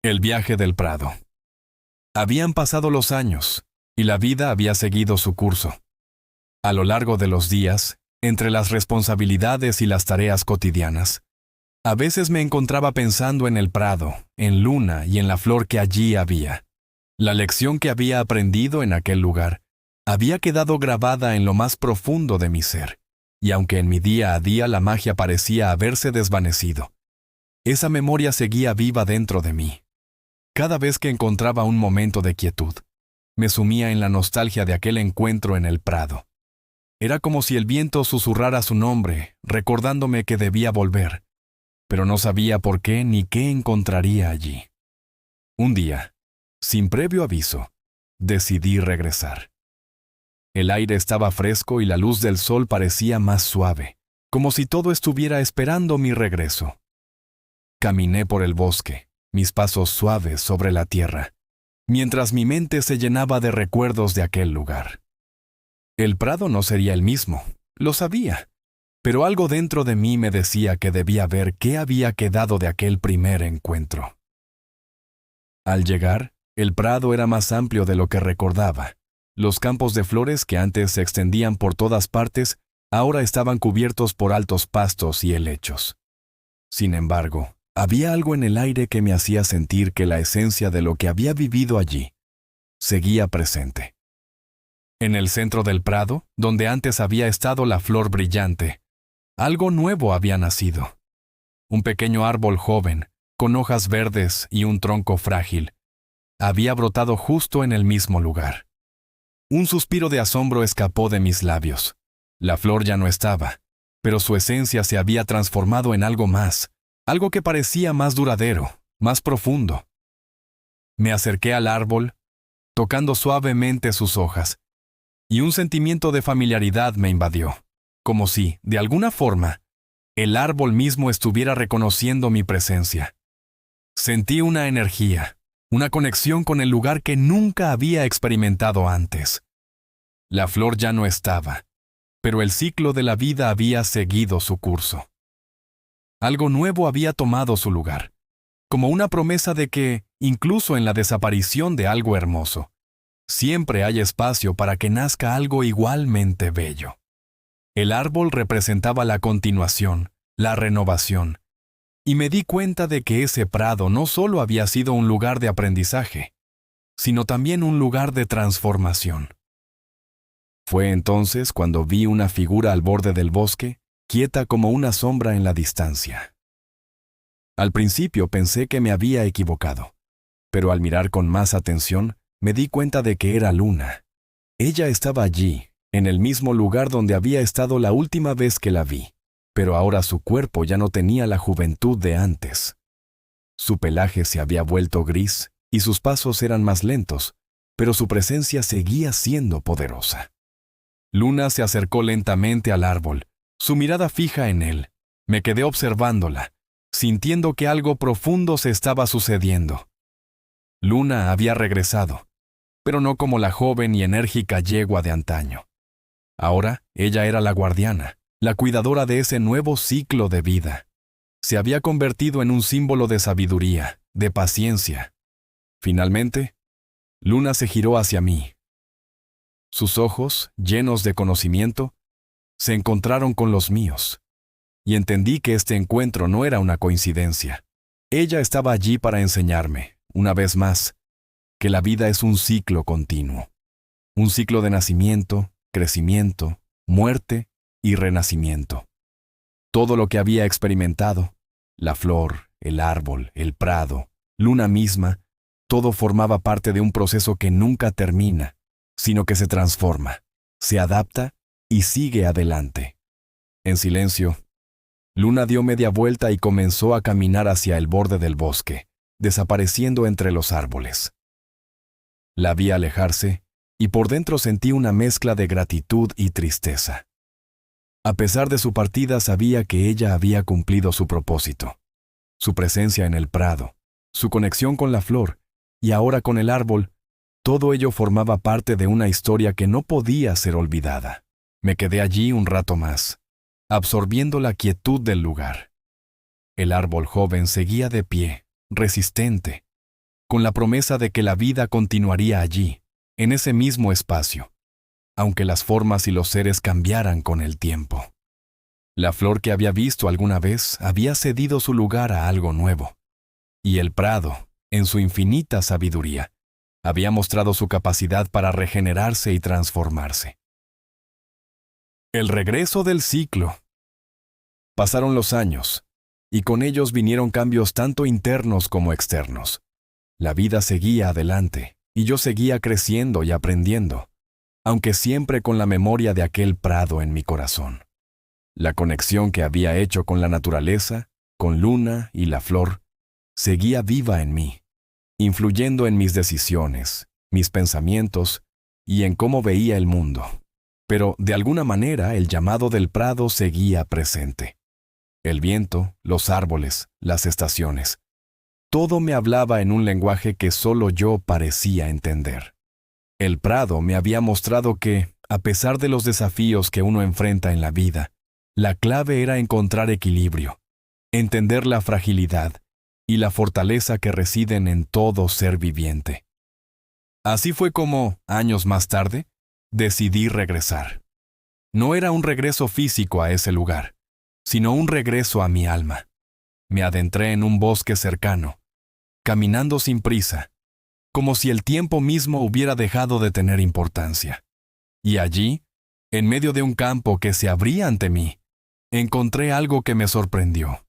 El viaje del Prado. Habían pasado los años, y la vida había seguido su curso. A lo largo de los días, entre las responsabilidades y las tareas cotidianas, a veces me encontraba pensando en el Prado, en Luna y en la flor que allí había. La lección que había aprendido en aquel lugar había quedado grabada en lo más profundo de mi ser, y aunque en mi día a día la magia parecía haberse desvanecido, esa memoria seguía viva dentro de mí. Cada vez que encontraba un momento de quietud, me sumía en la nostalgia de aquel encuentro en el Prado. Era como si el viento susurrara su nombre, recordándome que debía volver, pero no sabía por qué ni qué encontraría allí. Un día, sin previo aviso, decidí regresar. El aire estaba fresco y la luz del sol parecía más suave, como si todo estuviera esperando mi regreso. Caminé por el bosque, mis pasos suaves sobre la tierra, mientras mi mente se llenaba de recuerdos de aquel lugar. El Prado no sería el mismo, lo sabía, pero algo dentro de mí me decía que debía ver qué había quedado de aquel primer encuentro. Al llegar, el Prado era más amplio de lo que recordaba. Los campos de flores que antes se extendían por todas partes, ahora estaban cubiertos por altos pastos y helechos. Sin embargo, había algo en el aire que me hacía sentir que la esencia de lo que había vivido allí seguía presente. En el centro del prado, donde antes había estado la flor brillante, algo nuevo había nacido. Un pequeño árbol joven, con hojas verdes y un tronco frágil, había brotado justo en el mismo lugar. Un suspiro de asombro escapó de mis labios. La flor ya no estaba, pero su esencia se había transformado en algo más, algo que parecía más duradero, más profundo. Me acerqué al árbol, tocando suavemente sus hojas, y un sentimiento de familiaridad me invadió, como si, de alguna forma, el árbol mismo estuviera reconociendo mi presencia. Sentí una energía, una conexión con el lugar que nunca había experimentado antes. La flor ya no estaba, pero el ciclo de la vida había seguido su curso. Algo nuevo había tomado su lugar, como una promesa de que, incluso en la desaparición de algo hermoso, siempre hay espacio para que nazca algo igualmente bello. El árbol representaba la continuación, la renovación, y me di cuenta de que ese prado no solo había sido un lugar de aprendizaje, sino también un lugar de transformación. Fue entonces cuando vi una figura al borde del bosque, quieta como una sombra en la distancia. Al principio pensé que me había equivocado, pero al mirar con más atención, me di cuenta de que era Luna. Ella estaba allí, en el mismo lugar donde había estado la última vez que la vi, pero ahora su cuerpo ya no tenía la juventud de antes. Su pelaje se había vuelto gris y sus pasos eran más lentos, pero su presencia seguía siendo poderosa. Luna se acercó lentamente al árbol, su mirada fija en él. Me quedé observándola, sintiendo que algo profundo se estaba sucediendo. Luna había regresado, pero no como la joven y enérgica yegua de antaño. Ahora ella era la guardiana, la cuidadora de ese nuevo ciclo de vida. Se había convertido en un símbolo de sabiduría, de paciencia. Finalmente, Luna se giró hacia mí. Sus ojos, llenos de conocimiento, se encontraron con los míos, y entendí que este encuentro no era una coincidencia. Ella estaba allí para enseñarme, una vez más, que la vida es un ciclo continuo. Un ciclo de nacimiento, crecimiento, muerte y renacimiento. Todo lo que había experimentado, la flor, el árbol, el prado, Luna misma, todo formaba parte de un proceso que nunca termina, sino que se transforma, se adapta y sigue adelante. En silencio, Luna dio media vuelta y comenzó a caminar hacia el borde del bosque, desapareciendo entre los árboles. La vi alejarse y por dentro sentí una mezcla de gratitud y tristeza. A pesar de su partida, sabía que ella había cumplido su propósito. Su presencia en el prado, su conexión con la flor y ahora con el árbol, todo ello formaba parte de una historia que no podía ser olvidada. Me quedé allí un rato más, absorbiendo la quietud del lugar. El árbol joven seguía de pie, resistente, con la promesa de que la vida continuaría allí, en ese mismo espacio, aunque las formas y los seres cambiaran con el tiempo. La flor que había visto alguna vez había cedido su lugar a algo nuevo, y el prado, en su infinita sabiduría, había mostrado su capacidad para regenerarse y transformarse. El regreso del ciclo. Pasaron los años, y con ellos vinieron cambios tanto internos como externos. La vida seguía adelante, y yo seguía creciendo y aprendiendo, aunque siempre con la memoria de aquel prado en mi corazón. La conexión que había hecho con la naturaleza, con Luna y la flor, seguía viva en mí, influyendo en mis decisiones, mis pensamientos y en cómo veía el mundo. Pero, de alguna manera, el llamado del prado seguía presente. El viento, los árboles, las estaciones. Todo me hablaba en un lenguaje que solo yo parecía entender. El prado me había mostrado que, a pesar de los desafíos que uno enfrenta en la vida, la clave era encontrar equilibrio, entender la fragilidad y la fortaleza que residen en todo ser viviente. Así fue como, años más tarde, decidí regresar. No era un regreso físico a ese lugar, sino un regreso a mi alma. Me adentré en un bosque cercano, caminando sin prisa, como si el tiempo mismo hubiera dejado de tener importancia. Y allí, en medio de un campo que se abría ante mí, encontré algo que me sorprendió.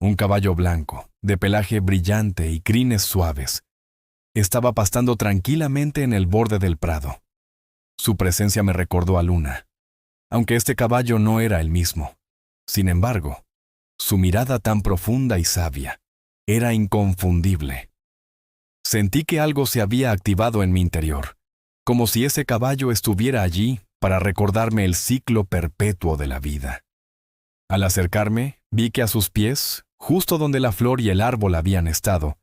Un caballo blanco, de pelaje brillante y crines suaves. Estaba pastando tranquilamente en el borde del prado. Su presencia me recordó a Luna, aunque este caballo no era el mismo. Sin embargo, su mirada tan profunda y sabia era inconfundible. Sentí que algo se había activado en mi interior, como si ese caballo estuviera allí para recordarme el ciclo perpetuo de la vida. Al acercarme, vi que a sus pies, justo donde la flor y el árbol habían estado,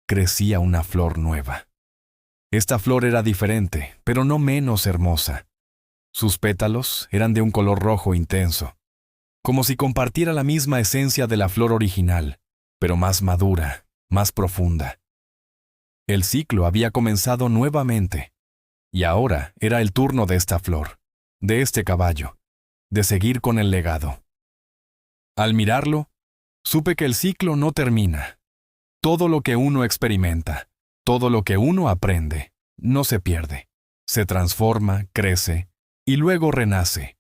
crecía una flor nueva. Esta flor era diferente, pero no menos hermosa. Sus pétalos eran de un color rojo intenso, como si compartiera la misma esencia de la flor original, pero más madura, más profunda. El ciclo había comenzado nuevamente, y ahora era el turno de esta flor, de este caballo, de seguir con el legado. Al mirarlo, supe que el ciclo no termina. Todo lo que uno experimenta, todo lo que uno aprende, no se pierde. Se transforma, crece, y luego renace.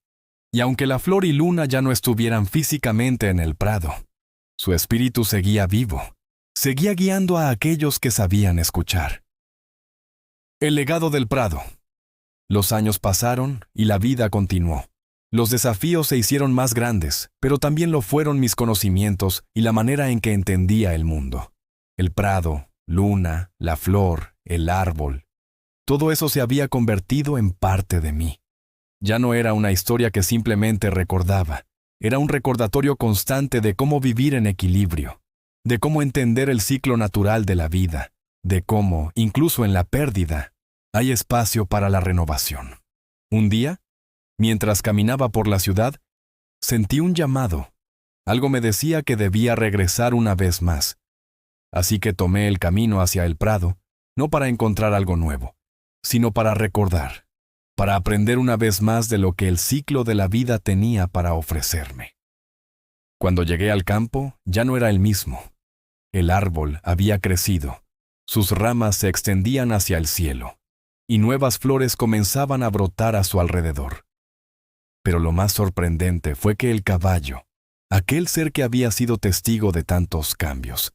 Y aunque la flor y Luna ya no estuvieran físicamente en el prado, su espíritu seguía vivo, seguía guiando a aquellos que sabían escuchar. El legado del prado. Los años pasaron y la vida continuó. Los desafíos se hicieron más grandes, pero también lo fueron mis conocimientos y la manera en que entendía el mundo. El prado, Luna, la flor, el árbol. Todo eso se había convertido en parte de mí. Ya no era una historia que simplemente recordaba, era un recordatorio constante de cómo vivir en equilibrio, de cómo entender el ciclo natural de la vida, de cómo, incluso en la pérdida, hay espacio para la renovación. Un día, mientras caminaba por la ciudad, sentí un llamado. Algo me decía que debía regresar una vez más. Así que tomé el camino hacia el prado, no para encontrar algo nuevo, sino para recordar, para aprender una vez más de lo que el ciclo de la vida tenía para ofrecerme. Cuando llegué al campo, ya no era el mismo. El árbol había crecido, sus ramas se extendían hacia el cielo, y nuevas flores comenzaban a brotar a su alrededor. Pero lo más sorprendente fue que el caballo, aquel ser que había sido testigo de tantos cambios,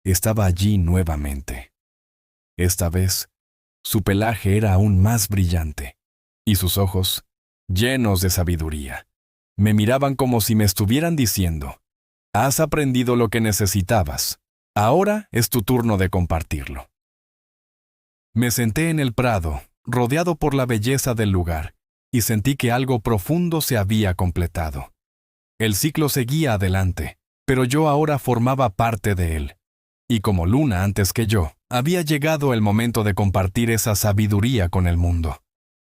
estaba allí nuevamente. Esta vez, su pelaje era aún más brillante, y sus ojos, llenos de sabiduría, me miraban como si me estuvieran diciendo: «Has aprendido lo que necesitabas. Ahora es tu turno de compartirlo». Me senté en el prado, rodeado por la belleza del lugar, y sentí que algo profundo se había completado. El ciclo seguía adelante, pero yo ahora formaba parte de él. Y como Luna antes que yo, había llegado el momento de compartir esa sabiduría con el mundo.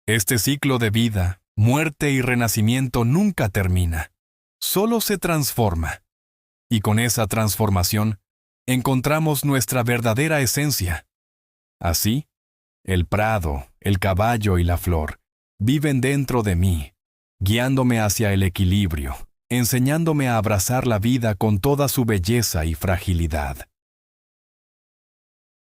Este ciclo de vida, muerte y renacimiento nunca termina. Solo se transforma. Y con esa transformación, encontramos nuestra verdadera esencia. Así, el prado, el caballo y la flor viven dentro de mí, guiándome hacia el equilibrio, enseñándome a abrazar la vida con toda su belleza y fragilidad.